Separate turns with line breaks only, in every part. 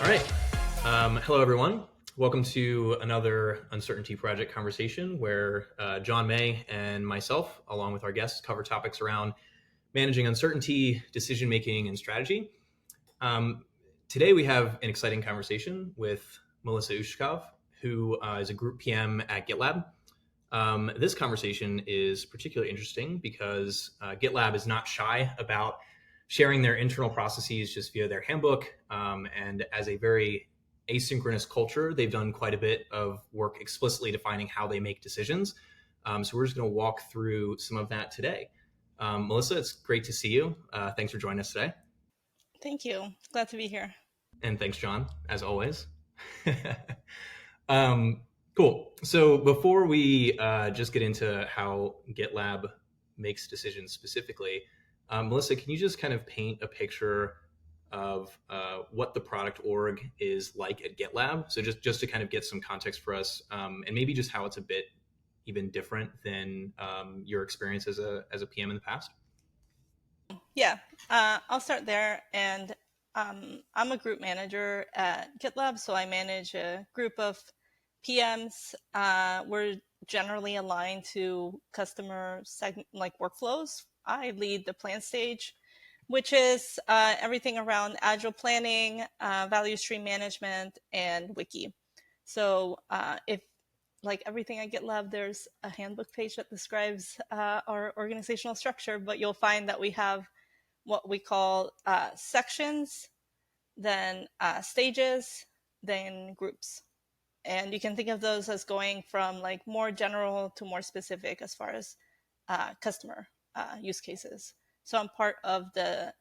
All right. Hello, everyone. Welcome to another Uncertainty Project conversation where John May and myself, along with our guests, cover topics around managing uncertainty, decision making, and strategy. Um, Today, we have an exciting conversation with Melissa Ushakov, who is a group PM at GitLab. This conversation is particularly interesting because GitLab is not shy about sharing their internal processes just via their handbook. And as a very asynchronous culture, they've done quite a bit of work explicitly defining how they make decisions. So we're just going to walk through some of that today. Melissa, it's great to see you. Thanks for joining us today.
Thank you. Glad to be here.
And thanks, John, as always. um, cool. So before we just get into how GitLab makes decisions specifically, Melissa, can you just kind of paint a picture of what the product org is like at GitLab? So just to kind of get some context for us, and maybe just how it's a bit even different than your experience as a PM in the past.
Yeah, I'll start there. And I'm a group manager at GitLab, so I manage a group of PMs. We're generally aligned to customer like workflows. I lead the plan stage, which is everything around agile planning, value stream management, and wiki. So if like everything at GitLab, there's a handbook page that describes our organizational structure, but you'll find that we have what we call sections, then stages, then groups. And you can think of those as going from like more general to more specific as far as customer use cases. So I'm part of the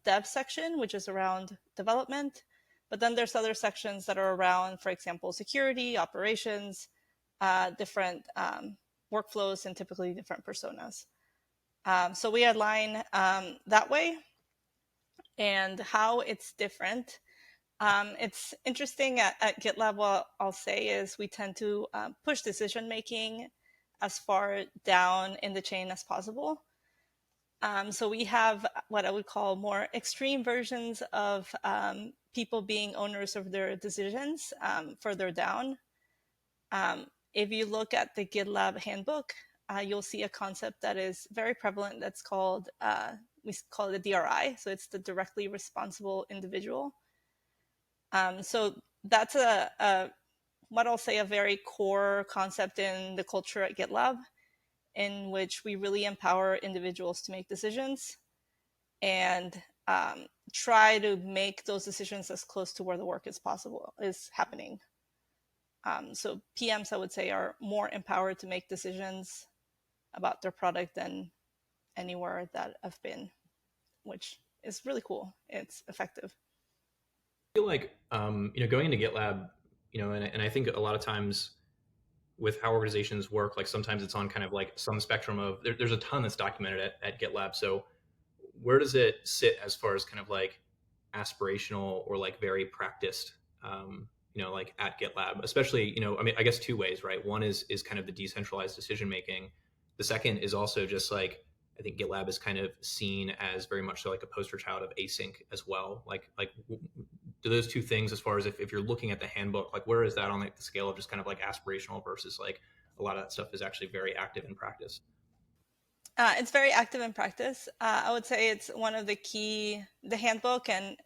dev section, which is around development. But then there's other sections that are around, for example, security, operations, different workflows, and typically different personas. So we align that way. And how it's different. It's interesting at GitLab. What I'll say is we tend to push decision making as far down in the chain as possible. So we have what I would call more extreme versions of people being owners of their decisions further down. If you look at the GitLab handbook, you'll see a concept that is very prevalent that's called, we call it the DRI. So it's the directly responsible individual. So that's what I'll say, a very core concept in the culture at GitLab, in which we really empower individuals to make decisions and try to make those decisions as close to where the work is happening. So PMs, I would say, are more empowered to make decisions about their product than anywhere that I've been, which is really cool. It's effective.
I feel like going into GitLab, and I think a lot of times with how organizations work, like sometimes it's on kind of like some spectrum of there's a ton that's documented at GitLab. So where does it sit as far as kind of like aspirational or like very practiced, like at GitLab, especially, I mean, I guess two ways, right? One is kind of the decentralized decision making. The second is also just like, I think GitLab is kind of seen as very much so like a poster child of async as well. Like do those two things, as far as if you're looking at the handbook, like where is that on like the scale of just kind of like aspirational versus like a lot of that stuff is actually very active in practice?
It's very active in practice. I would say it's one of the handbook and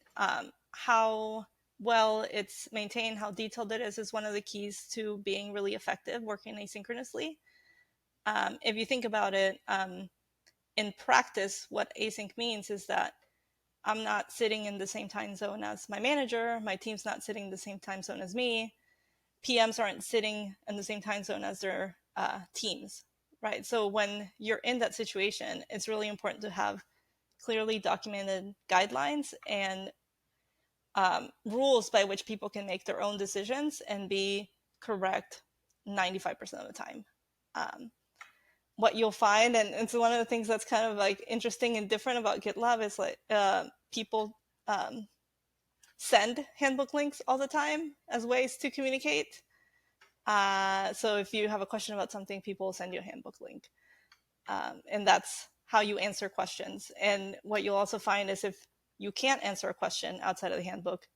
how well it's maintained, how detailed it is one of the keys to being really effective working asynchronously. If you think about it, in practice, what async means is that I'm not sitting in the same time zone as my manager, my team's not sitting in the same time zone as me, PMs aren't sitting in the same time zone as their teams, right? So when you're in that situation, it's really important to have clearly documented guidelines and rules by which people can make their own decisions and be correct 95% of the time. What you'll find, and it's one of the things that's kind of like interesting and different about GitLab, is like people send handbook links all the time as ways to communicate. So if you have a question about something, people will send you a handbook link. And that's how you answer questions. And what you'll also find is if you can't answer a question outside of the handbook,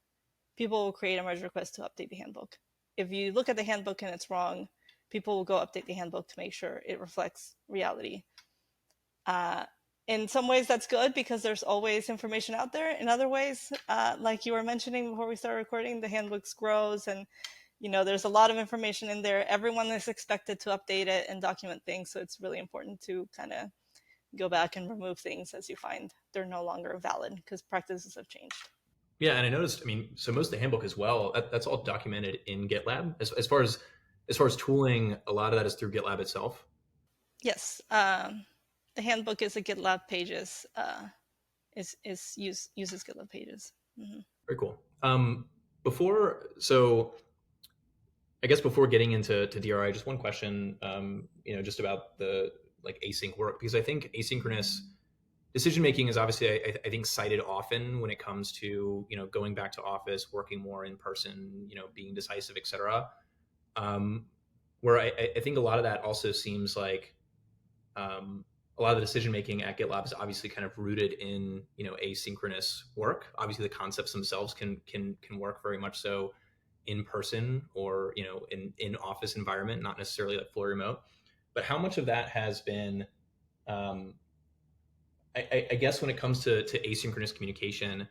people will create a merge request to update the handbook. If you look at the handbook and it's wrong, people will go update the handbook to make sure it reflects reality. In some ways that's good because there's always information out there. In other ways, like you were mentioning before we started recording, the handbooks grows and there's a lot of information in there. Everyone is expected to update it and document things. So it's really important to kind of go back and remove things as you find they're no longer valid because practices have changed.
Yeah, and I noticed. I mean, so most of the handbook as well. That's all documented in GitLab. As far as tooling, a lot of that is through GitLab itself.
Yes, the handbook is a GitLab pages. Uses GitLab pages. Mm-hmm.
Very cool. So I guess before getting into DRI, just one question. Just about the like async work, because I think asynchronous decision making is obviously I think cited often when it comes to going back to office, working more in person, being decisive, etc. Where I think a lot of that also seems like a lot of the decision making at GitLab is obviously kind of rooted in asynchronous work. Obviously, the concepts themselves can work very much so in person or in office environment, not necessarily like fully remote. But how much of that has been I guess when it comes to asynchronous communication,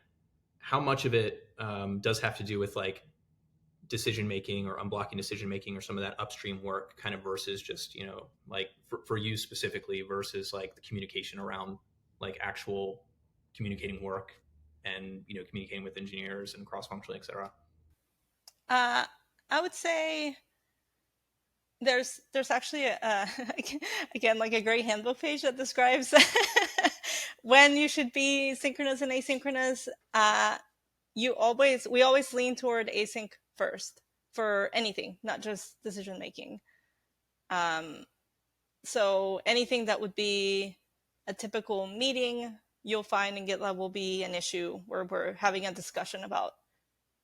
how much of it does have to do with like decision making or unblocking decision making or some of that upstream work kind of versus just like for you specifically versus like the communication around like actual communicating work and communicating with engineers and cross-functionally, etc.
I would say there's actually again like a great handbook page that describes when you should be synchronous and asynchronous. We always lean toward async first for anything, not just decision making. So anything that would be a typical meeting, you'll find in GitLab will be an issue where we're having a discussion about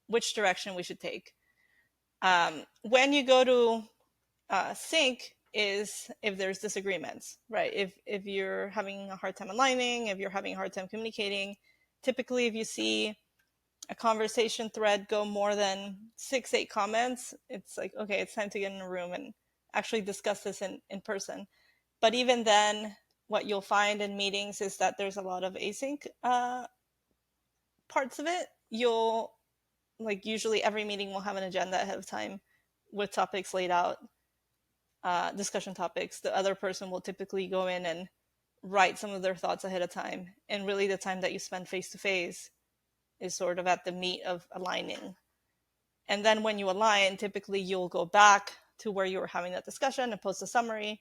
which direction we should take. When you go to sync is if there's disagreements, right? If you're having a hard time aligning, if you're having a hard time communicating, typically if you see a conversation thread go more than 6-8 comments, it's like, okay, it's time to get in a room and actually discuss this in person. But even then, what you'll find in meetings is that there's a lot of async parts of it. Usually every meeting will have an agenda ahead of time with topics laid out, discussion topics. The other person will typically go in and write some of their thoughts ahead of time. And really the time that you spend face to face is sort of at the meat of aligning. And then when you align, typically you'll go back to where you were having that discussion and post a summary.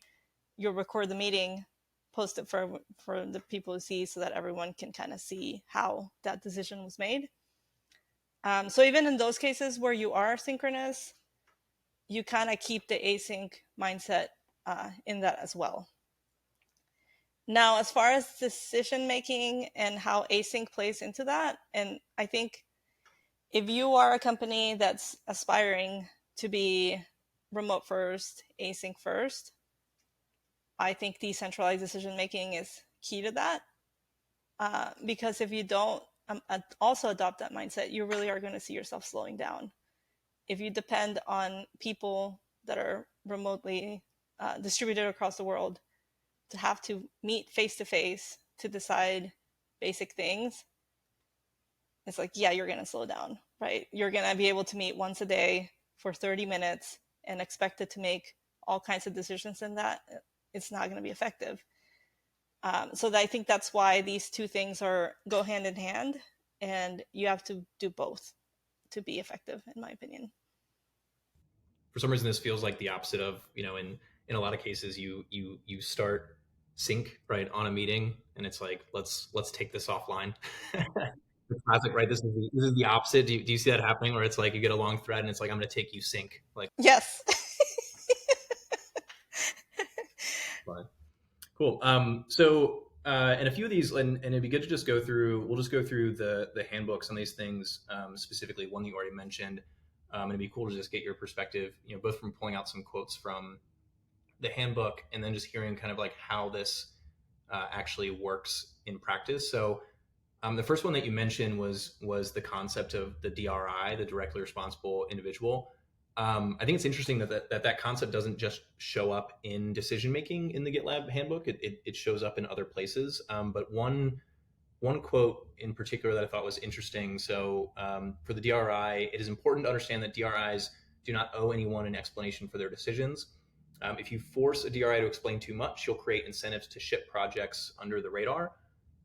You'll record the meeting, post it for the people to see so that everyone can kind of see how that decision was made. So even in those cases where you are synchronous, you kind of keep the async mindset in that as well. Now, as far as decision making and how async plays into that, and I think if you are a company that's aspiring to be remote first, async first, I think decentralized decision making is key to that. Because if you don't also adopt that mindset, you really are going to see yourself slowing down. If you depend on people that are remotely distributed across the world to have to meet face to face to decide basic things, it's like, yeah, you're going to slow down, right? You're going to be able to meet once a day for 30 minutes and expected to make all kinds of decisions in that. It's not going to be effective. So I think that's why these two things go hand in hand, and you have to do both to be effective, in my opinion.
For some reason, this feels like the opposite of in a lot of cases you start sync right on a meeting, and it's like let's take this offline. It's classic, right? This is the opposite. Do you see that happening where it's like you get a long thread and it's like I'm going to take you sync, like
yes.
But cool. So and a few of these, and it'd be good to just go through. We'll just go through the handbooks on these things, specifically one that you already mentioned. And it'd be cool to just get your perspective, both from pulling out some quotes from the handbook and then just hearing kind of like how this actually works in practice. So The first one that you mentioned was the concept of the DRI, the directly responsible individual. I think it's interesting that concept doesn't just show up in decision making in the GitLab handbook. It shows up in other places. But one quote in particular that I thought was interesting. So for the DRI, it is important to understand that DRIs do not owe anyone an explanation for their decisions. If you force a DRI to explain too much, you'll create incentives to ship projects under the radar.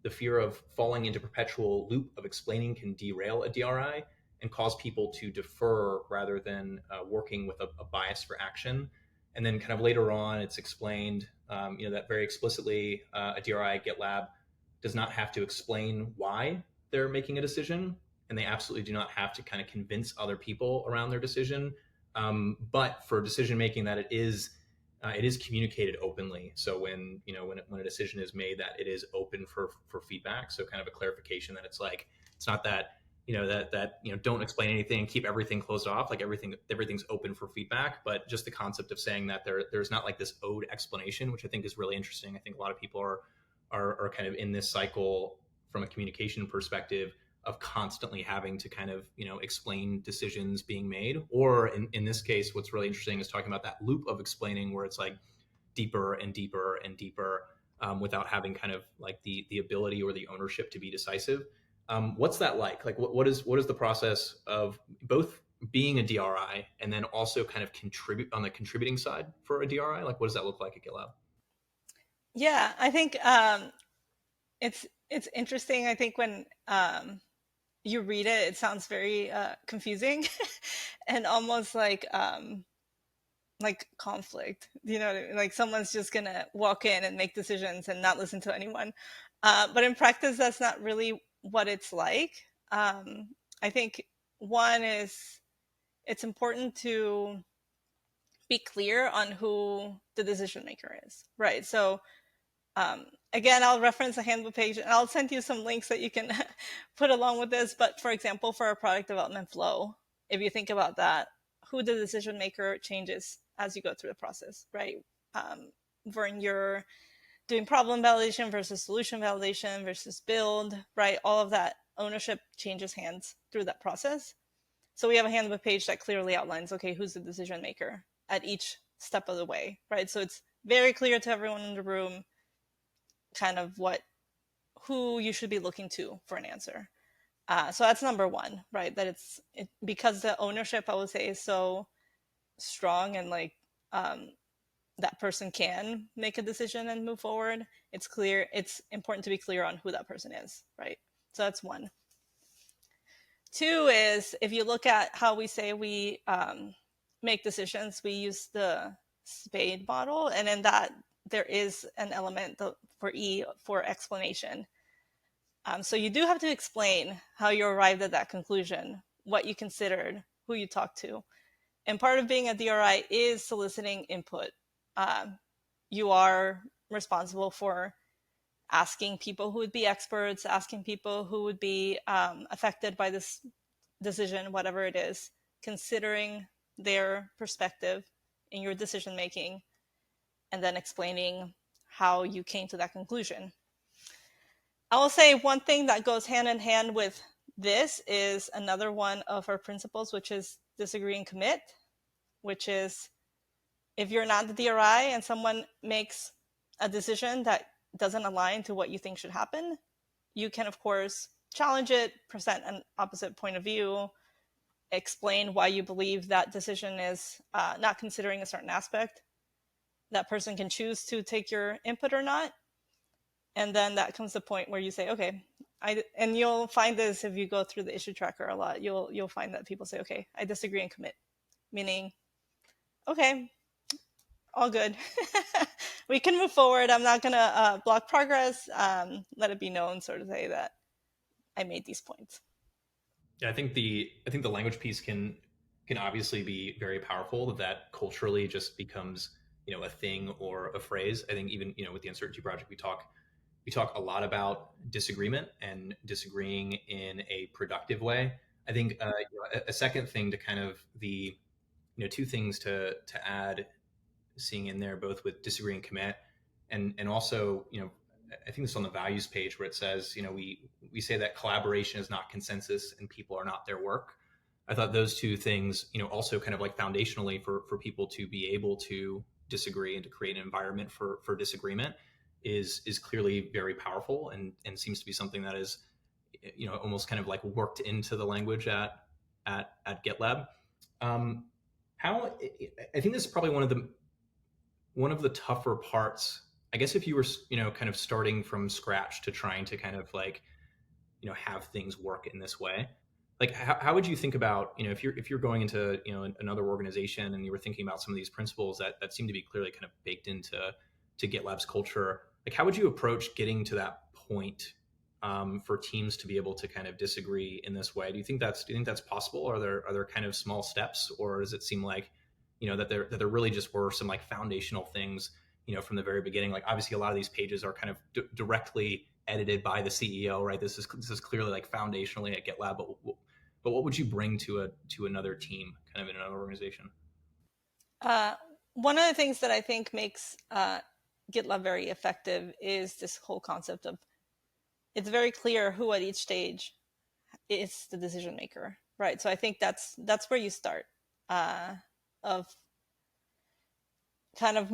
The fear of falling into perpetual loop of explaining can derail a DRI and cause people to defer rather than working with a bias for action. And then kind of later on, it's explained, that very explicitly, a DRI at GitLab does not have to explain why they're making a decision, and they absolutely do not have to kind of convince other people around their decision. But for decision making, that it is communicated openly. So when a decision is made, that it is open for feedback. So kind of a clarification that it's like, it's not that don't explain anything, keep everything closed off, like everything's open for feedback. But just the concept of saying that there's not like this owed explanation, which I think is really interesting. I think a lot of people are kind of in this cycle from a communication perspective of constantly having to kind of explain decisions being made, or in this case, what's really interesting is talking about that loop of explaining where it's like deeper and deeper and deeper, without having kind of like the ability or the ownership to be decisive. What's that like what is the process of both being a DRI and then also kind of contribute on the contributing side for a DRI? Like, what does that look like at GitLab?
Yeah, I think it's interesting. I think when you read it, it sounds very confusing and almost like conflict. Like someone's just gonna walk in and make decisions and not listen to anyone. But in practice, that's not really what it's like. I think one is it's important to be clear on who the decision maker is, right? So again, I'll reference a handbook page and I'll send you some links that you can put along with this. But for example, for a product development flow, if you think about that, who the decision maker changes as you go through the process, right? When you're doing problem validation versus solution validation versus build, right? All of that ownership changes hands through that process. So we have a handbook page that clearly outlines, okay, who's the decision maker at each step of the way, right? So it's very clear to everyone in the room kind of who you should be looking to for an answer. So that's number one, right? That because the ownership, I would say, is so strong and that person can make a decision and move forward. It's important to be clear on who that person is, right? So that's one. Two is, if you look at how we say we make decisions, we use the SPADE model, and in that there is an element for E for explanation. So you do have to explain how you arrived at that conclusion, what you considered, who you talked to. And part of being a DRI is soliciting input. You are responsible for asking people who would be experts, asking people who would be affected by this decision, whatever it is, considering their perspective in your decision making, and then explaining how you came to that conclusion. I will say one thing that goes hand in hand with this is another one of our principles, which is disagree and commit, which is if you're not the DRI and someone makes a decision that doesn't align to what you think should happen, you can, of course, challenge it, present an opposite point of view, explain why you believe that decision is not considering a certain aspect. That person can choose to take your input or not. And then that comes the point where you say, okay, and you'll find this if you go through the issue tracker a lot, you'll find that people say, okay, I disagree and commit, meaning, okay, all good. We can move forward. I'm not going to block progress. Let it be known, sort of say that I made these points.
Yeah, I think the language piece can obviously be very powerful. That culturally just becomes a thing or a phrase. I think even with the Uncertainty Project, we talk a lot about disagreement and disagreeing in a productive way. I think a second thing to kind of the two things to add, seeing in there both with disagree and commit, and also I think this is on the values page where it says we we say that collaboration is not consensus and people are not their work. I thought those two things, also kind of like foundationally for people to be able to disagree and to create an environment for disagreement is clearly very powerful and seems to be something that is, almost kind of like worked into the language at GitLab. How I think this is probably one of the tougher parts. I guess if you were, kind of starting from scratch to trying to kind of like, have things work in this way, like how would you think about, if you're going into, another organization and you were thinking about some of these principles that seem to be clearly kind of baked into GitLab's culture, like how would you approach getting to that point, for teams to be able to kind of disagree in this way? Do you think that's possible? Are there kind of small steps, or does it seem like, that there really just were some like foundational things, from the very beginning? Like obviously a lot of these pages are kind of directly edited by the CEO, right? This is clearly like foundationally at GitLab, but what would you bring to another team, kind of in another organization?
One of the things that I think makes GitLab very effective is this whole concept of, it's very clear who at each stage is the decision maker, right? So I think that's where you start, of kind of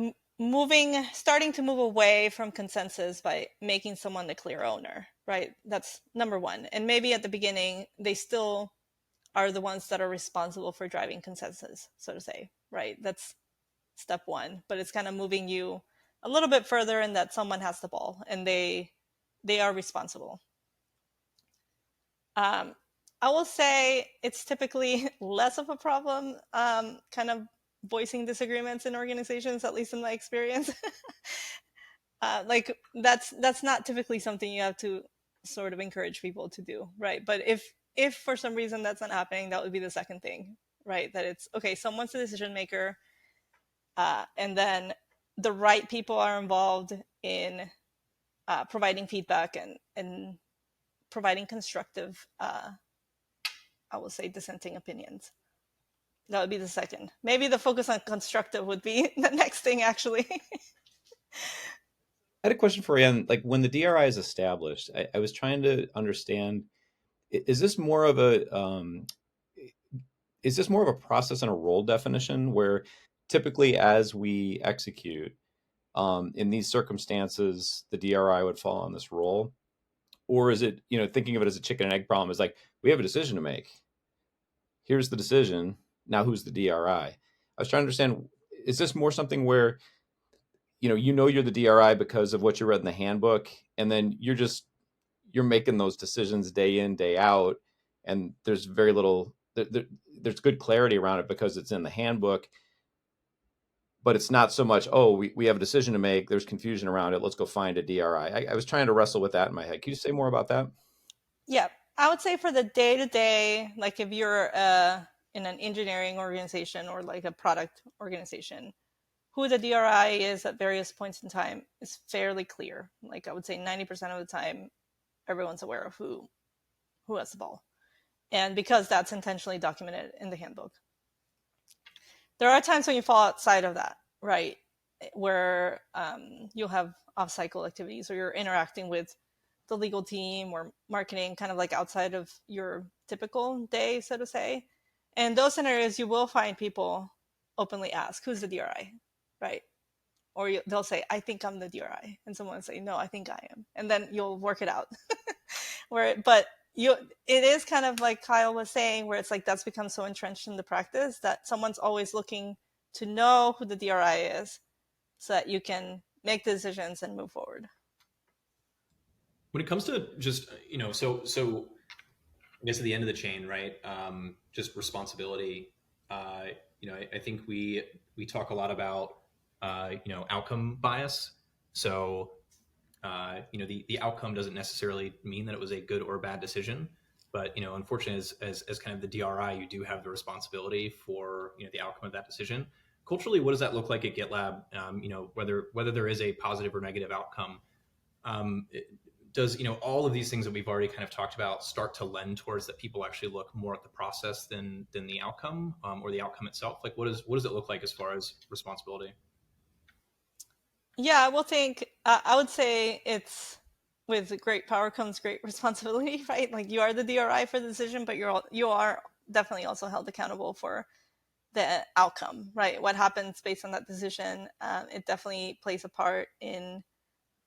starting to move away from consensus by making someone the clear owner, right? That's number one. And maybe at the beginning, they still are the ones that are responsible for driving consensus, so to say, right? That's step one, but it's kind of moving you a little bit further in that someone has the ball and they are responsible. I will say it's typically less of a problem, kind of voicing disagreements in organizations, at least in my experience. Like that's not typically something you have to sort of encourage people to do, right? But if for some reason that's not happening, that would be the second thing, right? That it's okay, someone's the decision maker, and then the right people are involved in providing feedback and providing constructive, I will say, dissenting opinions. That would be the second. Maybe the focus on constructive would be the next thing, actually.
I had a question for you on like when the DRI is established. I was trying to understand: is this more of a process and a role definition where typically as we execute in these circumstances, the DRI would fall on this role, or is it, thinking of it as a chicken and egg problem? Is like we have a decision to make. Here's the decision. Now who's the DRI? I was trying to understand: is this more something where you're the DRI because of what you read in the handbook, and then you're making those decisions day in, day out, and there's very little there's good clarity around it because it's in the handbook, but it's not so much, oh, we have a decision to make, there's confusion around it, let's go find a DRI. I was trying to wrestle with that in my head. Can you say more about that?
Yeah, I would say for the day to day, like if you're in an engineering organization or like a product organization, who the DRI is at various points in time is fairly clear. Like I would say 90% of the time, everyone's aware of who has the ball. And because that's intentionally documented in the handbook. There are times when you fall outside of that, right? Where you'll have off-cycle activities or you're interacting with the legal team or marketing kind of like outside of your typical day, so to say. And in those scenarios, you will find people openly ask, who's the DRI, right? Or they'll say, I think I'm the DRI. And someone will say, no, I think I am. And then you'll work it out. But it is kind of like Kyle was saying, where it's like that's become so entrenched in the practice that someone's always looking to know who the DRI is so that you can make the decisions and move forward.
When it comes to just, so I guess at the end of the chain, right? Just responsibility. I think we talk a lot about, outcome bias. So, the outcome doesn't necessarily mean that it was a good or bad decision, but unfortunately, as kind of the DRI, you do have the responsibility for the outcome of that decision. Culturally, what does that look like at GitLab? Whether there is a positive or negative outcome. Does all of these things that we've already kind of talked about start to lend towards that people actually look more at the process than the outcome, or the outcome itself? Like what does it look like as far as responsibility?
Yeah, I will think I would say it's with great power comes great responsibility, right? Like you are the DRI for the decision, but you are definitely also held accountable for the outcome, right? What happens based on that decision, it definitely plays a part in,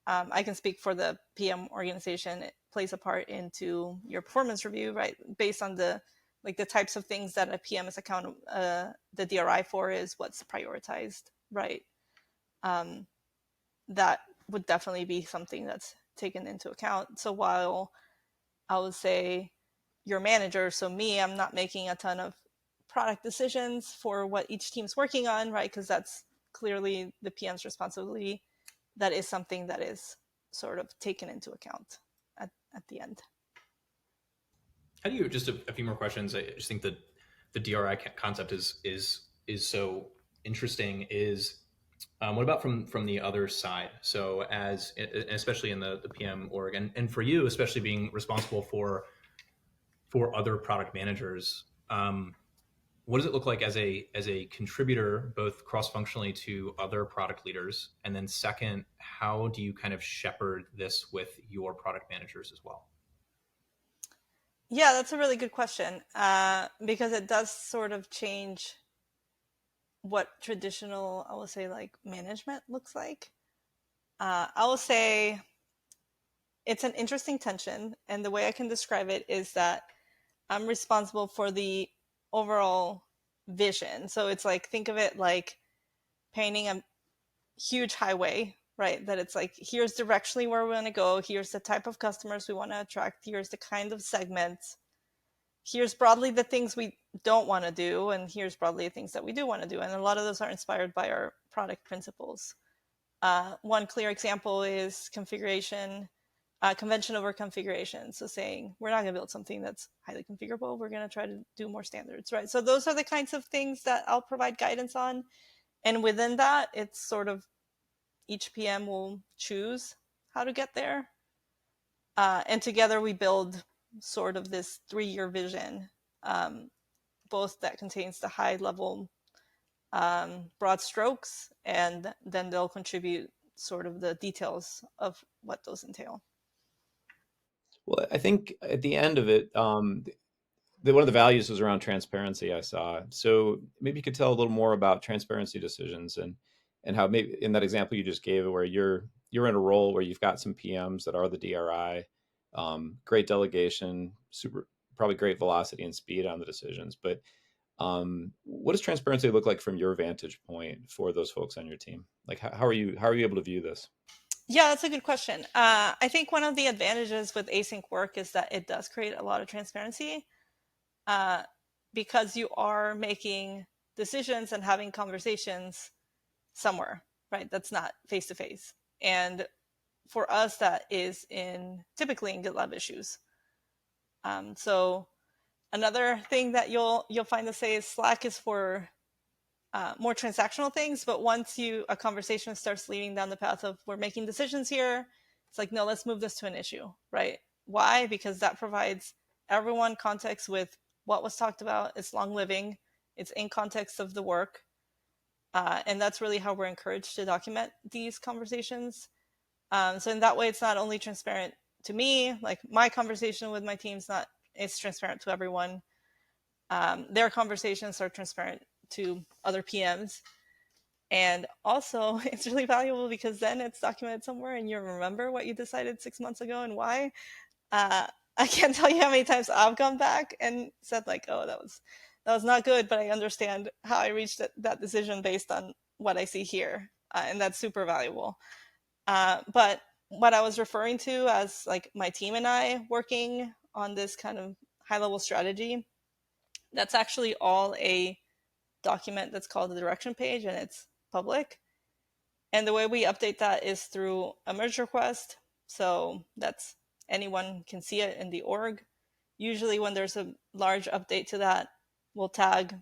I can speak for the PM organization, it plays a part into your performance review, right? Based on the types of things that a PM is accountable, the DRI for is what's prioritized, right? That would definitely be something that's taken into account. So while I would say your manager, so me, I'm not making a ton of product decisions for what each team's working on, right? Because that's clearly the PM's responsibility. That is something that is sort of taken into account at the end.
How do you, just a few more questions. I just think that the DRI concept is so interesting. Is what about from the other side? So as especially in the PM org, and for you, especially being responsible for other product managers, what does it look like as a contributor, both cross-functionally to other product leaders, and then second, how do you kind of shepherd this with your product managers as well?
Yeah, that's a really good question, because it does sort of change what traditional, I will say, like management looks like. I will say it's an interesting tension, and the way I can describe it is that I'm responsible for the overall vision. So it's like, think of it like painting a huge highway, right? That it's like, here's directionally where we want to go. Here's the type of customers we want to attract. Here's the kind of segments. Here's broadly the things we don't want to do. And here's broadly the things that we do want to do. And a lot of those are inspired by our product principles. One clear example is configuration. Convention over configuration. So saying we're not going to build something that's highly configurable. We're going to try to do more standards, right? So those are the kinds of things that I'll provide guidance on. And within that, it's sort of each PM will choose how to get there. And together we build sort of this 3-year vision, both that contains the high level broad strokes, and then they'll contribute sort of the details of what those entail.
Well, I think at the end of it, one of the values was around transparency, I saw. So maybe you could tell a little more about transparency decisions and how maybe in that example you just gave, where you're in a role where you've got some PMs that are the DRI, great delegation, super probably great velocity and speed on the decisions. But what does transparency look like from your vantage point for those folks on your team? Like how are you able to view this?
Yeah, that's a good question. I think one of the advantages with async work is that it does create a lot of transparency, because you are making decisions and having conversations somewhere, right? That's not face to face. And for us, that is typically in GitLab issues. So another thing that you'll find to say is Slack is for more transactional things, but once a conversation starts leading down the path of we're making decisions here, it's like, no, let's move this to an issue, right? Why? Because that provides everyone context with what was talked about. It's long living. It's in context of the work. And that's really how we're encouraged to document these conversations. So in that way, it's not only transparent to me, like my conversation with my team's it's transparent to everyone. Their conversations are transparent to other PMs. And also, it's really valuable because then it's documented somewhere and you remember what you decided 6 months ago and why. I can't tell you how many times I've gone back and said like, oh, that was not good, but I understand how I reached that decision based on what I see here. And that's super valuable. But what I was referring to as like my team and I working on this kind of high level strategy, that's actually all a document that's called the direction page, and it's public. And the way we update that is through a merge request. So that's anyone can see it in the org. Usually when there's a large update to that, we'll tag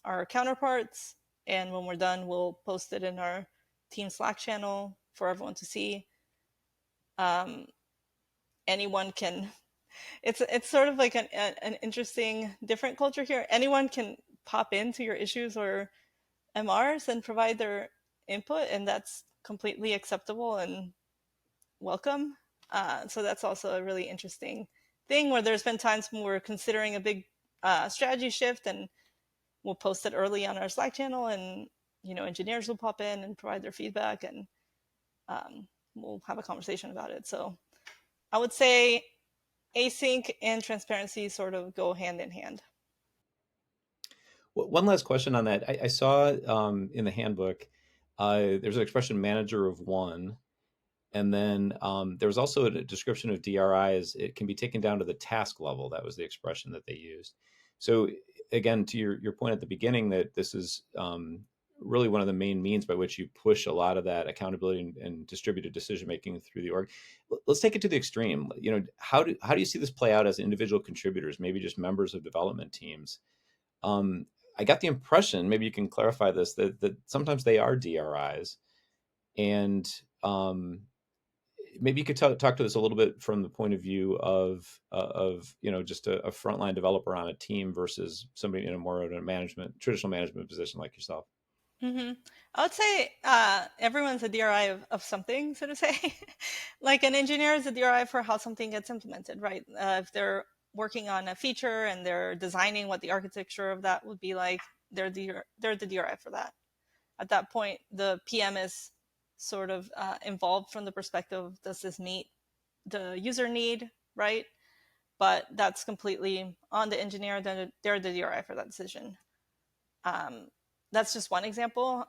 our counterparts. And when we're done, we'll post it in our team Slack channel for everyone to see. Anyone can, it's sort of like an interesting, different culture here. Anyone can pop into your issues or MRs and provide their input, and that's completely acceptable and welcome. So that's also a really interesting thing where there's been times when we're considering a big strategy shift, and we'll post it early on our Slack channel, and engineers will pop in and provide their feedback, and we'll have a conversation about it. So I would say async and transparency sort of go hand in hand.
Well, one last question on that. I saw in the handbook, there's an expression manager of one. And then there was also a description of DRI as it can be taken down to the task level. That was the expression that they used. So again, to your point at the beginning, that this is really one of the main means by which you push a lot of that accountability and distributed decision making through the org. Let's take it to the extreme. How do you see this play out as individual contributors, maybe just members of development teams? I got the impression, maybe you can clarify this, that sometimes they are DRIs, and maybe you could talk to us a little bit from the point of view of just a frontline developer on a team versus somebody in a more of a traditional management position like yourself.
Mm-hmm. I would say everyone's a DRI of something, so to say. Like an engineer is a DRI for how something gets implemented, right? If they're working on a feature and they're designing what the architecture of that would be like, they're the DRI for that. At that point, the PM is sort of involved from the perspective, does this meet the user need, right? But that's completely on the engineer, then they're the DRI for that decision. That's just one example.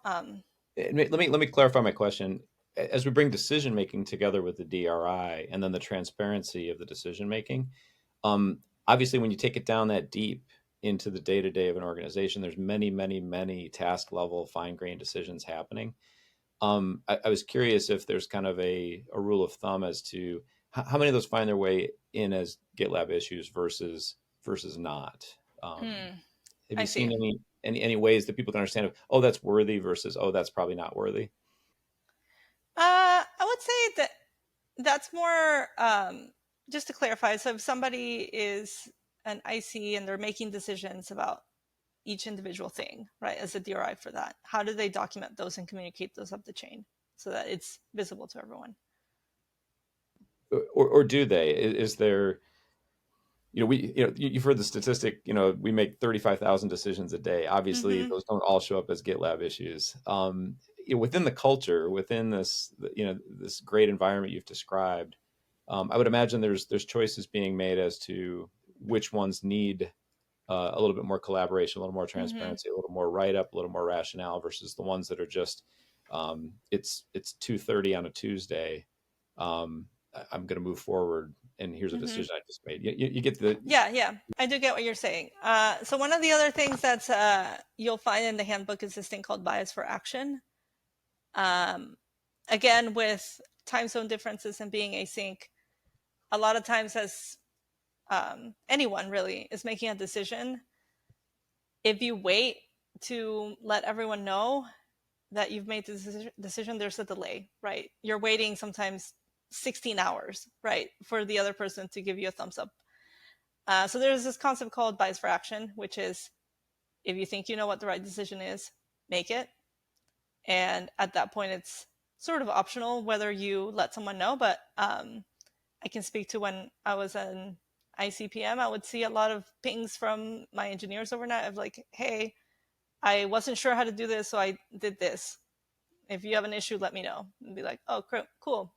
Let me clarify my question. As we bring decision making together with the DRI and then the transparency of the decision making, obviously when you take it down that deep into the day to day of an organization, there's many task level fine grained decisions happening. I was curious if there's kind of a rule of thumb as to how many of those find their way in as GitLab issues versus not. Have you seen any ways that people can understand oh, that's worthy versus oh, that's probably not worthy?
I would say that that's more just to clarify. So if somebody is an IC and they're making decisions about each individual thing, right, as a DRI for that, how do they document those and communicate those up the chain so that it's visible to everyone?
Or do they? Is there, you've heard the statistic, we make 35,000 decisions a day. Obviously,
Mm-hmm.
those don't all show up as GitLab issues. Within the culture, within this, this great environment you've described, I would imagine there's choices being made as to which ones need a little bit more collaboration, a little more transparency, a little more write up, a little more rationale versus the ones that are just it's 2:30 on a Tuesday. I'm going to move forward, and here's a decision I just made. You get the
Yeah, I do get what you're saying. So one of the other things that's you'll find in the handbook is this thing called bias for action. Again, with time zone differences and being async, a lot of times as anyone really is making a decision, if you wait to let everyone know that you've made the decision, there's a delay, right? You're waiting sometimes 16 hours, right, for the other person to give you a thumbs up. So there's this concept called bias for action, which is if you think you know what the right decision is, make it. And at that point, it's sort of optional whether you let someone know. But I can speak to when I was an ICPM, I would see a lot of pings from my engineers overnight of like, hey, I wasn't sure how to do this, so I did this. If you have an issue, let me know. And be like, oh, cool.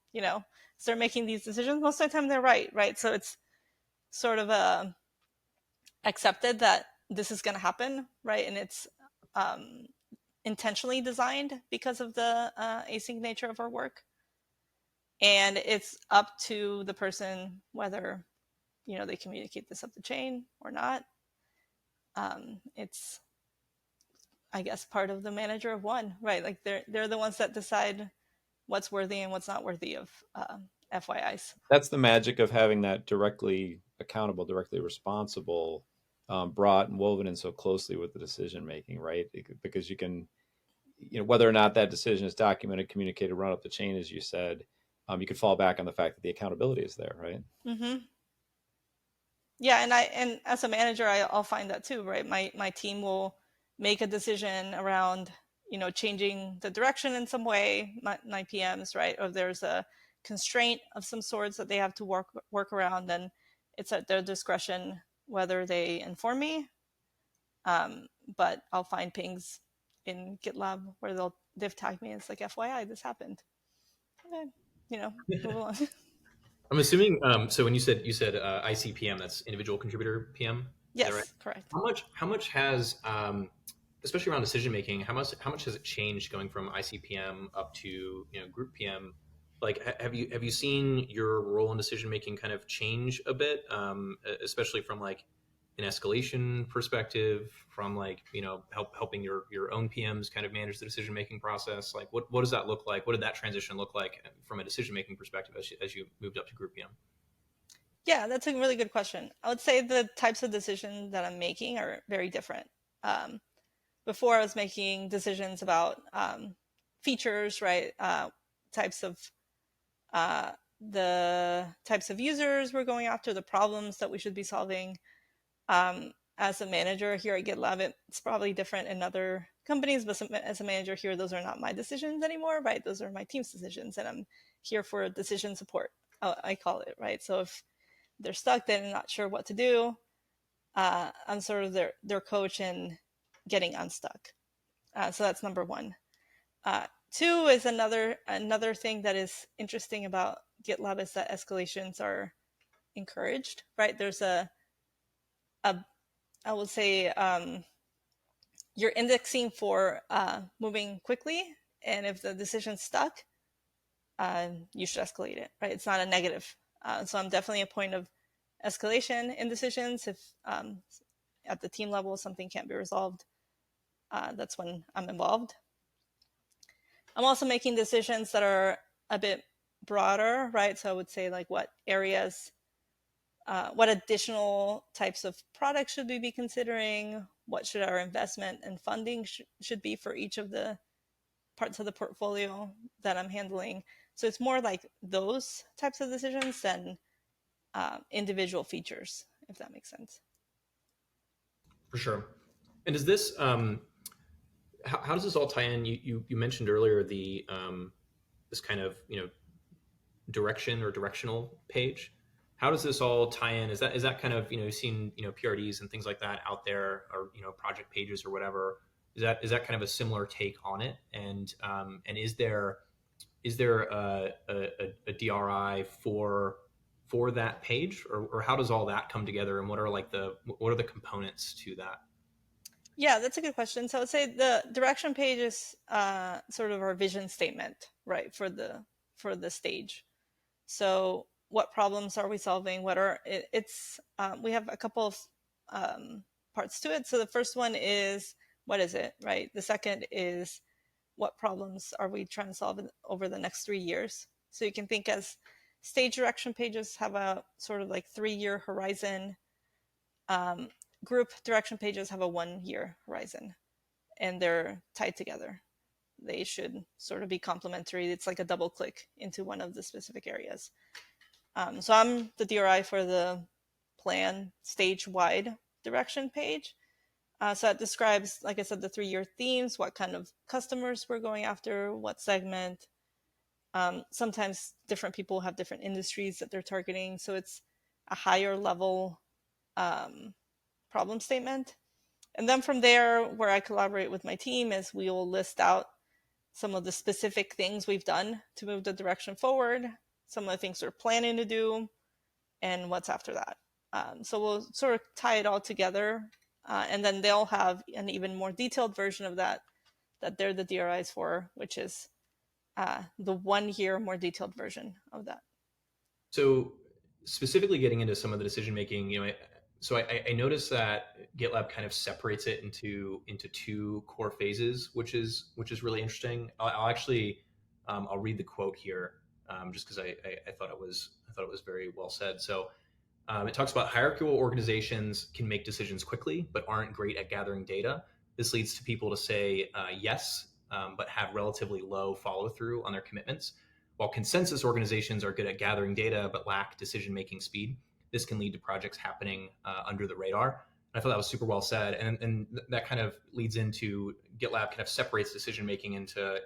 Start making these decisions. Most of the time, they're right? So it's sort of accepted that this is going to happen, right? And it's intentionally designed because of the async nature of our work. And it's up to the person whether they communicate this up the chain or not. It's, I guess, part of the manager of one, right? Like they're the ones that decide what's worthy and what's not worthy of FYIs.
That's the magic of having that directly accountable, directly responsible, brought and woven in so closely with the decision making, right? Because you can, whether or not that decision is documented, communicated, run up the chain, as you said, you could fall back on the fact that the accountability is there, right?
Mm-hmm. Yeah, and as a manager, I'll find that too, right? My team will make a decision around changing the direction in some way. My PMs, right? Or there's a constraint of some sorts that they have to work around, then it's at their discretion whether they inform me. But I'll find pings in GitLab where they'll div tag me. It's like, FYI, this happened. Okay, move on.
I'm assuming. So when you said ICPM, that's individual contributor PM. Is that right?
Yes, correct.
How much has especially around decision making, how much has it changed going from ICPM up to group PM? Like, have you seen your role in decision making kind of change a bit, especially from like an escalation perspective, from like helping your own PMs kind of manage the decision making process? Like, what does that look like? What did that transition look like from a decision making perspective as you moved up to group PM?
Yeah, that's a really good question. I would say the types of decisions that I'm making are very different. Before, I was making decisions about features, right? Types of the types of users we're going after, the problems that we should be solving. As a manager here at GitLab, it's probably different in other companies, but as a manager here, those are not my decisions anymore, right? Those are my team's decisions, and I'm here for decision support, I call it, right? So if they're stuck, they're not sure what to do, I'm sort of their coach in getting unstuck. So that's number one. Two is another thing that is interesting about GitLab is that escalations are encouraged, right? There's I would say you're indexing for moving quickly, and if the decision's stuck, you should escalate it, right? It's not a negative. So I'm definitely a point of escalation in decisions. If at the team level something can't be resolved, that's when I'm involved. I'm also making decisions that are a bit broader, right? So I would say like what areas, what additional types of products should we be considering? What should our investment and funding should be for each of the parts of the portfolio that I'm handling? So it's more like those types of decisions than individual features, if that makes sense.
For sure. And does this how does this all tie in? You mentioned earlier the this kind of direction or directional page. How does this all tie in? Is that kind of you've seen PRDs and things like that out there, or project pages or whatever? Is that kind of a similar take on it? And is there a DRI for that page, or how does all that come together, and what are the components to that?
Yeah, that's a good question. So I would say the direction page is sort of our vision statement, right, for the stage. So what problems are we solving? We have a couple of parts to it. So the first one is, what is it, right? The second is, what problems are we trying to solve over the next 3 years? So you can think as stage direction pages have a sort of like 3-year horizon. Group direction pages have a 1-year horizon, and they're tied together. They should sort of be complementary. It's like a double click into one of the specific areas. So I'm the DRI for the plan stage-wide direction page. So it describes, like I said, the 3-year themes, what kind of customers we're going after, what segment. Sometimes different people have different industries that they're targeting. So it's a higher level problem statement. And then from there, where I collaborate with my team is we will list out some of the specific things we've done to move the direction forward, some of the things we're planning to do, and what's after that. So we'll sort of tie it all together, and then they'll have an even more detailed version of that they're the DRIs for, which is the 1-year more detailed version of that.
So specifically getting into some of the decision making, I noticed that GitLab kind of separates it into 2 core phases, which is really interesting. I'll actually I'll read the quote here, just because I thought it was very well said. So it talks about hierarchical organizations can make decisions quickly, but aren't great at gathering data. This leads to people to say yes, but have relatively low follow through on their commitments. While consensus organizations are good at gathering data, but lack decision making speed. This can lead to projects happening under the radar. And I thought that was super well said, and that kind of leads into GitLab kind of separates decision making into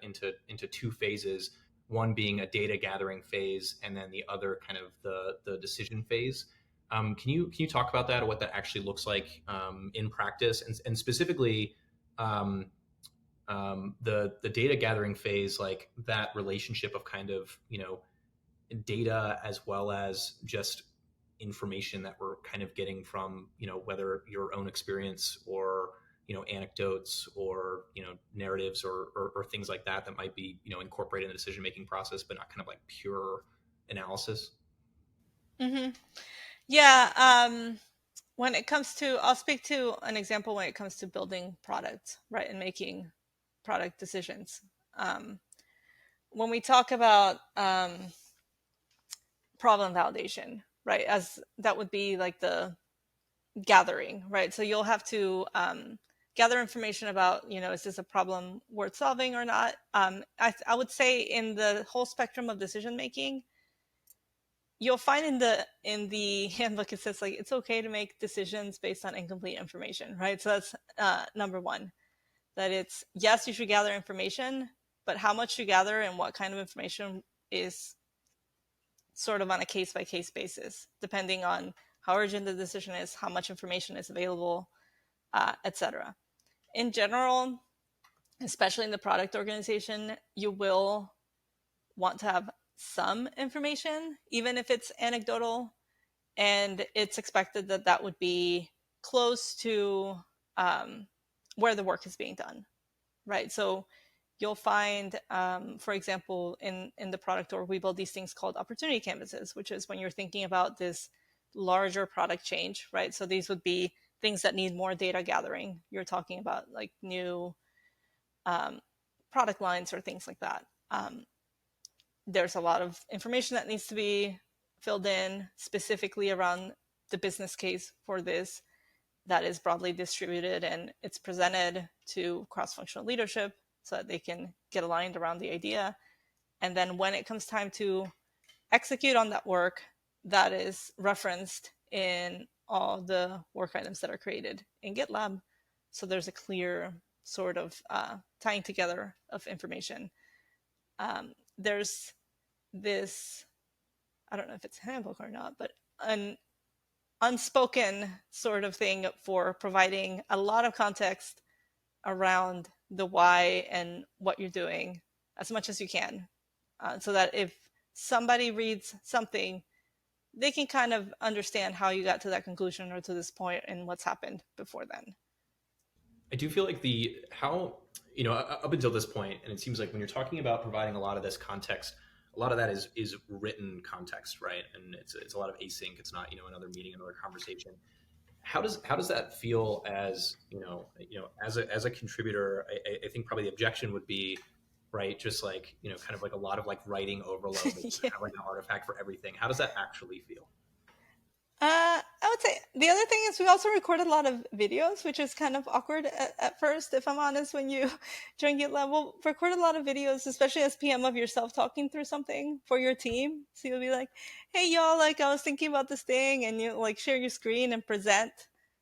2 phases, one being a data gathering phase, and then the other kind of the decision phase. Can you talk about that, or what that actually looks like in practice, and specifically the data gathering phase, like that relationship of kind of data as well as just information that we're kind of getting from whether your own experience or anecdotes or narratives or things like that that might be incorporated in the decision making process, but not kind of like pure analysis.
Mm-hmm. Yeah. When it comes to, I'll speak to an example when it comes to building products, right, and making product decisions. When we talk about problem validation, right, as that would be like the gathering, right? So you'll have to gather information about, is this a problem worth solving or not? I would say in the whole spectrum of decision making, you'll find in the handbook it says like it's okay to make decisions based on incomplete information, right? So that's number one. That it's, yes, you should gather information, but how much you gather and what kind of information is sort of on a case by case basis, depending on how urgent the decision is, how much information is available, etc. In general, especially in the product organization, you will want to have some information, even if it's anecdotal, and it's expected that that would be close to where the work is being done, right? So you'll find, for example, in the product org, we build these things called opportunity canvases, which is when you're thinking about this larger product change, right? So these would be things that need more data gathering. You're talking about like new product lines or things like that. There's a lot of information that needs to be filled in specifically around the business case for this that is broadly distributed, and it's presented to cross-functional leadership so that they can get aligned around the idea. And then when it comes time to execute on that work, that is referenced in all the work items that are created in GitLab. So there's a clear sort of tying together of information. There's this, I don't know if it's a handbook or not, but an unspoken sort of thing for providing a lot of context around the why and what you're doing as much as you can, so that if somebody reads something, they can kind of understand how you got to that conclusion or to this point and what's happened before then.
I do feel like up until this point, and it seems like when you're talking about providing a lot of this context, a lot of that is written context, right? And it's a lot of async. It's not another meeting, another conversation. How does that feel as as a contributor? I think probably the objection would be, right, just like kind of like a lot of like writing overload,
Yeah.
kind of like an artifact for everything. How does that actually feel?
I would say the other thing is we also recorded a lot of videos, which is kind of awkward at first, if I'm honest. When you join GitLab, we'll record a lot of videos, especially as PM, of yourself talking through something for your team. So you'll be like, hey, y'all, like I was thinking about this thing, and you like share your screen and present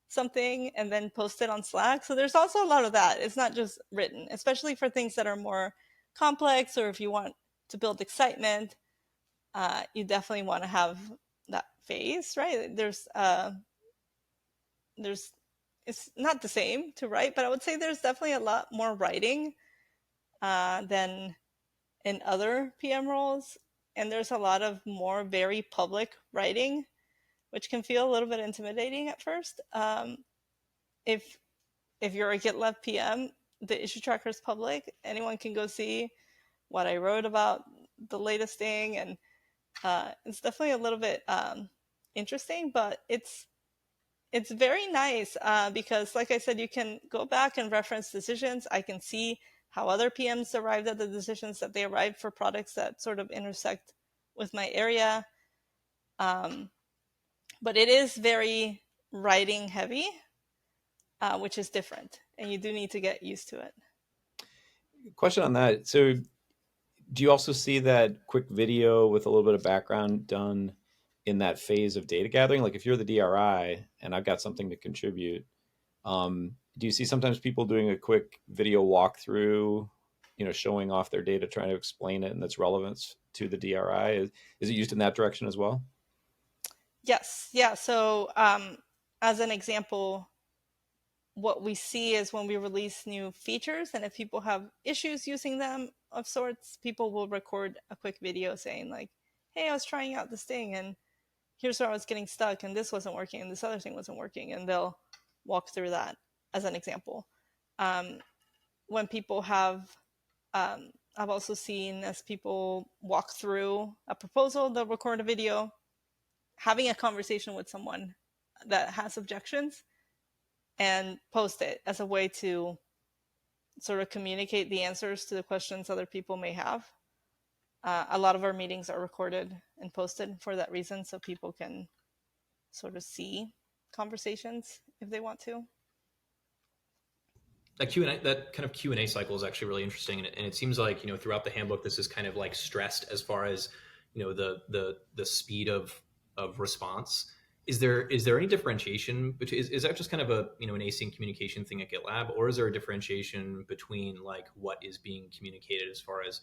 something and then post it on Slack. So there's also a lot of that. It's not just written, especially for things that are more complex, or if you want to build excitement, you definitely want to have that phase, right? There's it's not the same to write, but I would say there's definitely a lot more writing than in other PM roles, and there's a lot of more very public writing, which can feel a little bit intimidating at first. If you're a GitLab PM, the issue tracker is public. Anyone can go see what I wrote about the latest thing, and it's definitely a little bit interesting, but it's very nice because, like I said, you can go back and reference decisions. I can see how other PMs arrived at the decisions that they arrived for products that sort of intersect with my area. But it is very writing heavy, which is different, and you do need to get used to it.
Question on that. So do you also see that quick video with a little bit of background done in that phase of data gathering? Like if you're the DRI and I've got something to contribute, do you see sometimes people doing a quick video walkthrough showing off their data, trying to explain it and its relevance to the DRI? Is it used in that direction as well?
Yes. Yeah. So as an example, what we see is when we release new features, and if people have issues using them of sorts, people will record a quick video saying like, hey, I was trying out this thing and here's where I was getting stuck and this wasn't working and this other thing wasn't working. And they'll walk through that as an example. When people have, I've also seen as people walk through a proposal, they'll record a video having a conversation with someone that has objections and post it as a way to sort of communicate the answers to the questions other people may have. A lot of our meetings are recorded and posted for that reason, so people can sort of see conversations if they want to.
That Q&A, that kind of Q&A cycle is actually really interesting, and it seems like throughout the handbook this is kind of like stressed as far as the speed of response. Is there any differentiation between, is that just kind of a an async communication thing at GitLab, or is there a differentiation between like what is being communicated as far as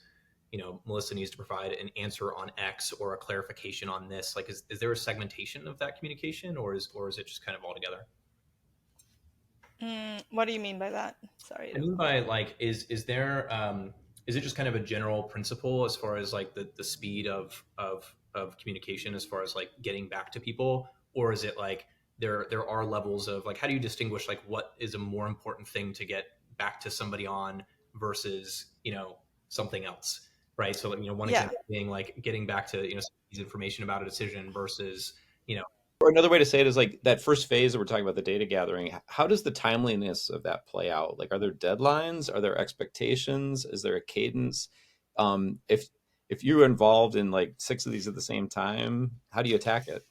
Melissa needs to provide an answer on X or a clarification on this? Like, is there a segmentation of that communication, or is it just kind of all together?
What do you mean by that? Sorry.
I mean by like, is there is it just kind of a general principle as far as like the speed of communication as far as like getting back to people, or is it like there are levels of like, how do you distinguish like what is a more important thing to get back to somebody on versus something else, right? So one example being like getting back to information about a decision versus
Or another way to say it is like that first phase that we're talking about, the data gathering. How does the timeliness of that play out? Like, are there deadlines? Are there expectations? Is there a cadence? If you're involved in like 6 of these at the same time, how do you attack it?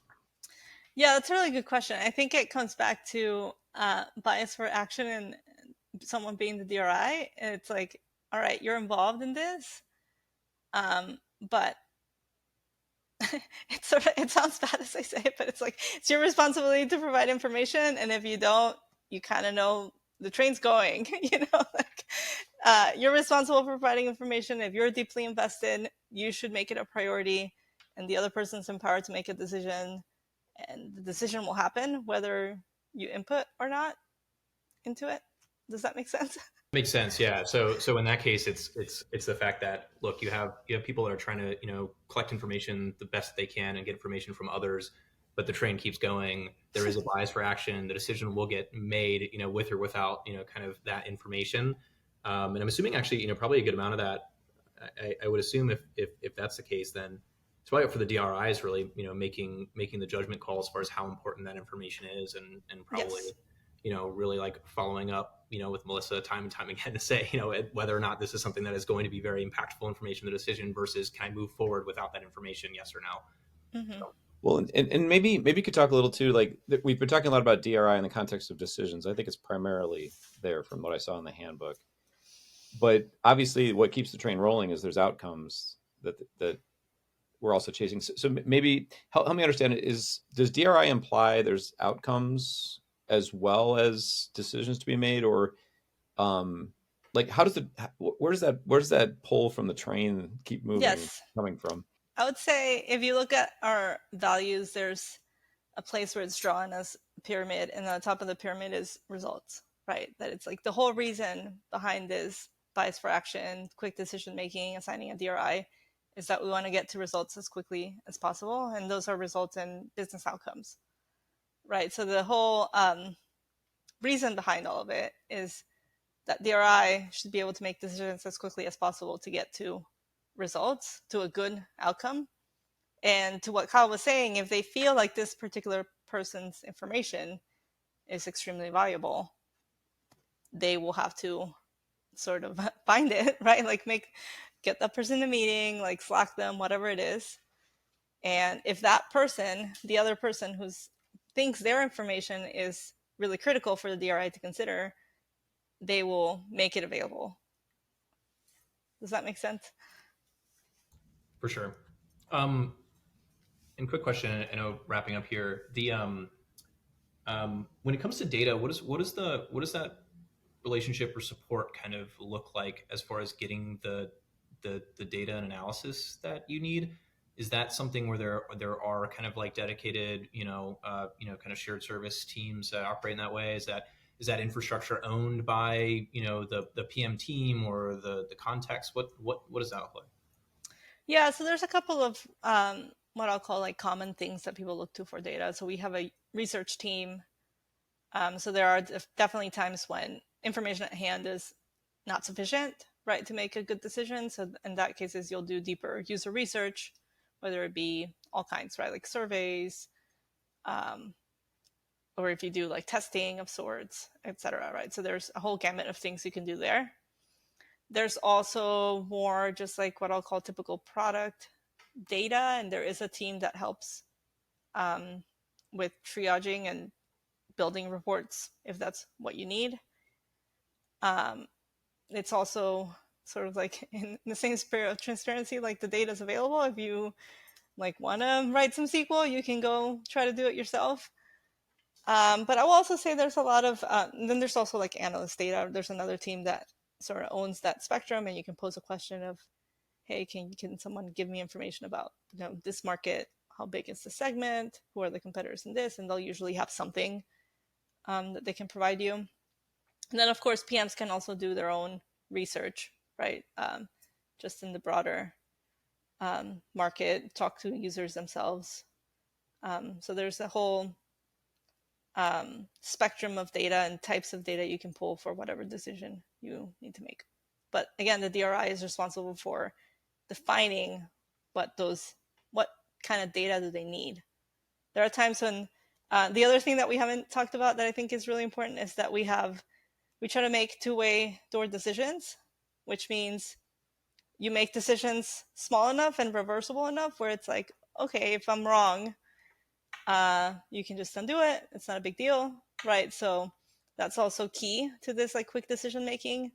Yeah, that's a really good question. I think it comes back to bias for action and someone being the DRI. And it's like, all right, you're involved in this, but it sounds bad as I say it, but it's like it's your responsibility to provide information, and if you don't, you kind of know the train's going. You're responsible for providing information. If you're deeply invested, you should make it a priority, and the other person's empowered to make a decision, and the decision will happen whether you input or not into it. Does that make sense?
Makes sense, yeah. So in that case, it's the fact that, look, you have people that are trying to collect information the best they can and get information from others, but the train keeps going. There is a bias for action. The decision will get made with or without kind of that information. And I'm assuming actually probably a good amount of that. I would assume if that's the case, then it's probably up for the DRIs really making the judgment call as far as how important that information is, and probably.
Yes.
Really like following up, with Melissa time and time again to say, whether or not this is something that is going to be very impactful information in the decision versus can I move forward without that information, yes or no.
Mm-hmm.
Well, and maybe you could talk a little too, like we've been talking a lot about DRI in the context of decisions. I think it's primarily there from what I saw in the handbook. But obviously what keeps the train rolling is there's outcomes that we're also chasing. So maybe help me understand it. Does DRI imply there's outcomes as well as decisions to be made, or like where does that pull from the train keep moving?
Yes.
Coming from?
I would say if you look at our values, there's a place where it's drawn as a pyramid, and on the top of the pyramid is results, right? That it's like the whole reason behind this bias for action, quick decision making, assigning a DRI is that we want to get to results as quickly as possible, and those are results in business outcomes, right? So the whole reason behind all of it is that DRI should be able to make decisions as quickly as possible to get to results, to a good outcome. And to what Kyle was saying, if they feel like this particular person's information is extremely valuable, they will have to sort of find it, right? Like get that person in a meeting, like Slack them, whatever it is. And if that person, the other person who thinks their information is really critical for the DRI to consider, they will make it available. Does that make sense?
For sure. And quick question, I know wrapping up here, the when it comes to data, what does that relationship or support kind of look like as far as getting the data and analysis that you need? Is that something where there are kind of like dedicated, kind of shared service teams that operate in that way? Is that infrastructure owned by the PM team or the context? What does that look like?
Yeah, so there's a couple of what I'll call like common things that people look to for data. So we have a research team. So there are definitely times when information at hand is not sufficient, right, to make a good decision. So in that cases, you'll do deeper user research, whether it be all kinds, right, like surveys, or if you do like testing of sorts, etc. Right. So there's a whole gamut of things you can do there. There's also more just like what I'll call typical product data, and there is a team that helps with triaging and building reports if that's what you need. It's also sort of like in the same spirit of transparency, like the data is available. If you like want to write some SQL, you can go try to do it yourself. But I will also say there's a lot of, then there's also like analyst data. There's another team that sort of owns that spectrum, and you can pose a question of, hey, can someone give me information about this market? How big is the segment? Who are the competitors in this? And they'll usually have something that they can provide you. And then of course PMs can also do their own research, right? Just in the broader market, talk to users themselves. So there's a whole spectrum of data and types of data you can pull for whatever decision you need to make. But again, the DRI is responsible for defining what kind of data do they need. There are times when the other thing that we haven't talked about that I think is really important is that we try to make two-way door decisions, which means you make decisions small enough and reversible enough where it's like, okay, if I'm wrong, you can just undo it. It's not a big deal, right? So that's also key to this like quick decision making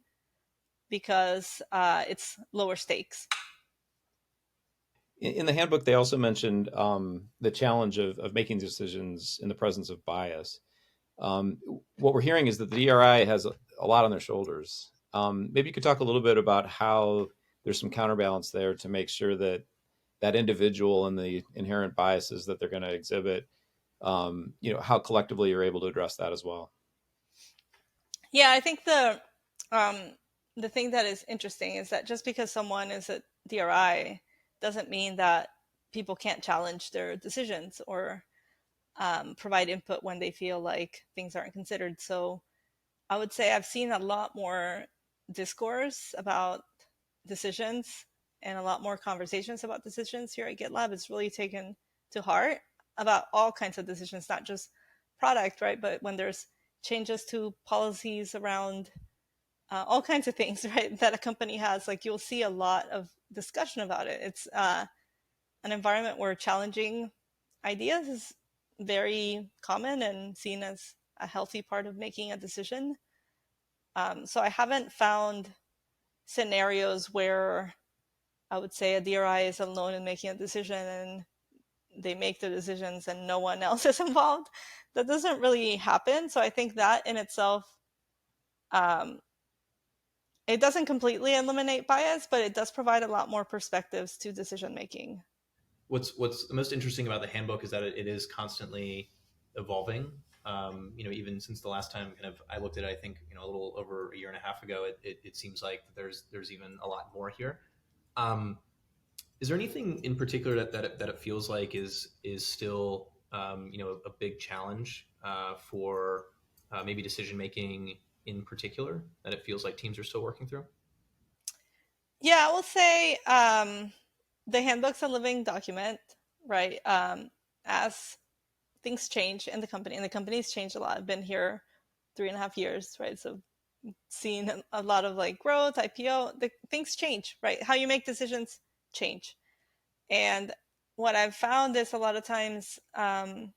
because it's lower stakes.
In the handbook, they also mentioned the challenge of making decisions in the presence of bias. What we're hearing is that the DRI has a lot on their shoulders. Maybe you could talk a little bit about how there's some counterbalance there to make sure that that individual and the inherent biases that they're going to exhibit, how collectively you're able to address that as well.
Yeah, I think the thing that is interesting is that just because someone is a DRI doesn't mean that people can't challenge their decisions or provide input when they feel like things aren't considered. So I would say I've seen a lot more discourse about decisions and a lot more conversations about decisions here at GitLab. It's really taken to heart about all kinds of decisions, not just product, right? But when there's changes to policies around all kinds of things, right, that a company has, like you'll see a lot of discussion about it. It's an environment where challenging ideas is very common and seen as a healthy part of making a decision. So I haven't found scenarios where I would say a DRI is alone in making a decision and they make the decisions and no one else is involved. That doesn't really happen. So I think that in itself, it doesn't completely eliminate bias, but it does provide a lot more perspectives to decision making.
What's the most interesting about the handbook is that it is constantly evolving. Even since the last time kind of I looked at it, I think a little over a year and a half ago, it seems like there's even a lot more here. Is there anything in particular that it feels like is still a big challenge for maybe decision making in particular that it feels like teams are still working through?
Yeah, I will say the handbook's a living document, right? As things change in the company, and the company's changed a lot. I've been here 3.5 years, right? So seen a lot of like growth, IPO, things change, right? How you make decisions change. And what I've found is a lot of times the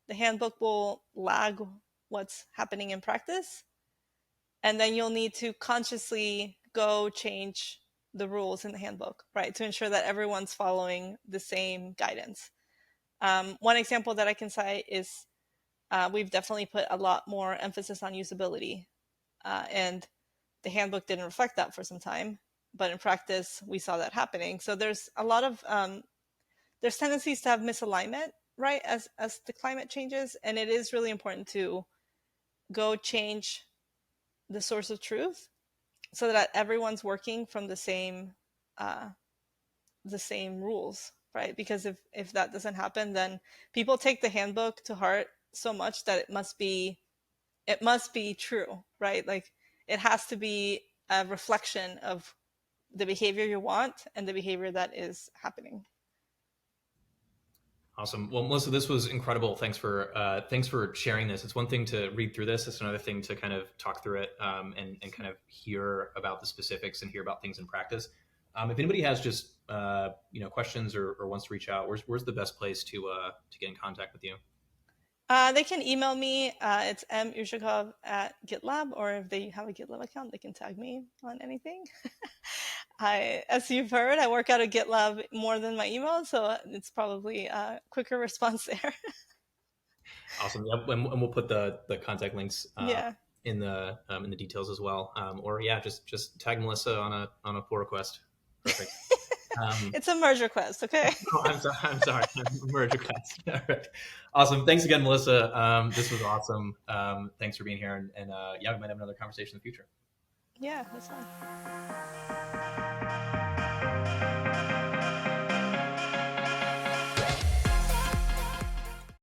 handbook will lag what's happening in practice. And then you'll need to consciously go change the rules in the handbook, right? To ensure that everyone's following the same guidance. One example that I can cite is we've definitely put a lot more emphasis on usability and the handbook didn't reflect that for some time. But in practice, we saw that happening. So there's a lot of there's tendencies to have misalignment, right, as the climate changes, and it is really important to go change the source of truth so that everyone's working from the same rules, right? Because if that doesn't happen, then people take the handbook to heart so much that it must be true, right? Like it has to be a reflection of the behavior you want and the behavior that is happening.
Awesome. Well, Melissa, this was incredible. Thanks for sharing this. It's one thing to read through this. It's another thing to kind of talk through it and kind of hear about the specifics and hear about things in practice. If anybody has just questions or wants to reach out, where's the best place to get in contact with you?
They can email me. It's Ushakov@GitLab, or if they have a GitLab account, they can tag me on anything. As you've heard, I work out of GitLab more than my email, so it's probably a quicker response there.
Awesome. Yep. And we'll put the contact links
Yeah.
in the details as well. Or yeah, just tag Melissa on a pull request. Perfect.
It's a merge request, okay?
Oh, I'm sorry. Merge request. All right. Awesome. Thanks again, Melissa. This was awesome. Thanks for being here. And yeah, we might have another conversation in the future.
Yeah, that's fine.